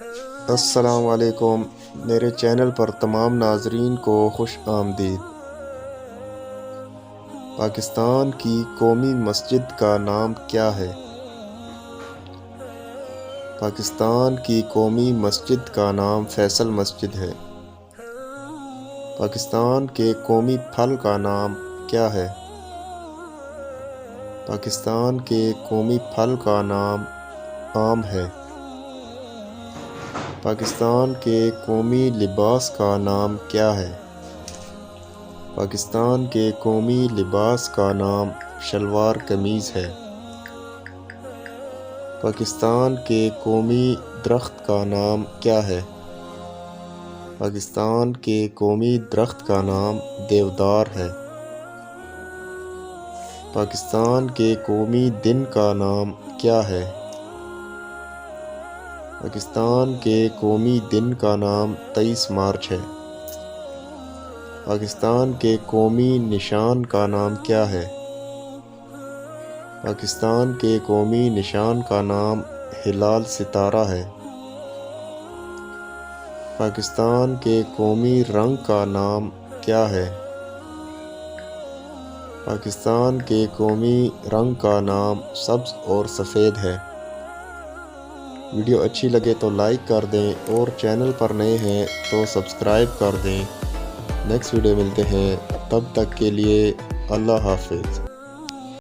السلام علیکم، میرے چینل پر تمام ناظرین کو خوش آمدید۔ پاکستان کی قومی مسجد کا نام کیا ہے؟ پاکستان کی قومی مسجد کا نام فیصل مسجد ہے۔ پاکستان کے قومی پھل کا نام کیا ہے؟ پاکستان کے قومی پھل کا نام آم ہے۔ پاکستان کے قومی لباس کا نام کیا ہے؟ پاکستان کے قومی لباس کا نام شلوار قمیض ہے۔ پاکستان کے قومی درخت کا نام کیا ہے؟ پاکستان کے قومی درخت کا نام دیودار ہے۔ پاکستان کے قومی دن کا نام کیا ہے؟ پاکستان کے قومی دن کا نام 23 مارچ ہے۔ پاکستان کے قومی نشان کا نام کیا ہے؟ پاکستان کے قومی نشان کا نام ہلال ستارہ ہے۔ پاکستان کے قومی رنگ کا نام کیا ہے؟ پاکستان کے قومی رنگ کا نام سبز اور سفید ہے۔ ویڈیو اچھی لگے تو لائک کر دیں اور چینل پر نئے ہیں تو سبسکرائب کر دیں۔ نیکسٹ ویڈیو ملتے ہیں، تب تک کے لیے اللہ حافظ۔